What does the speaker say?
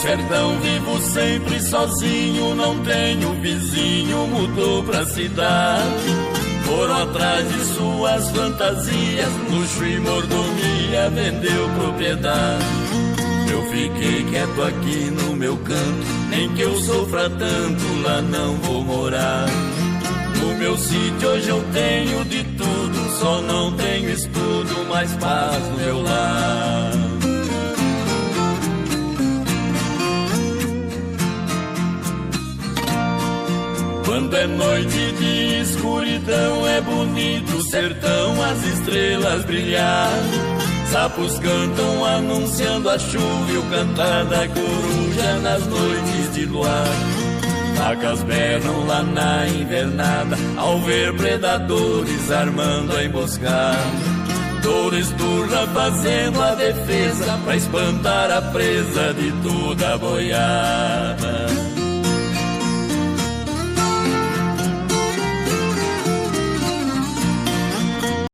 sertão vivo sempre sozinho, não tenho vizinho, mudou pra cidade. Foram atrás de suas fantasias, luxo e mordomia, vendeu propriedade. Eu fiquei quieto aqui no meu canto, nem que eu sofra tanto, lá não vou morar. No meu sítio hoje eu tenho de tudo, só não tenho estudo, mas paz no meu lar. Quando é noite de escuridão é bonito o sertão, as estrelas brilhar. Sapos cantam anunciando a chuva e o cantar da coruja nas noites de luar. Vacas berram lá na invernada ao ver predadores armando a emboscada. Touro esturra fazendo a defesa pra espantar a presa de toda a boiada.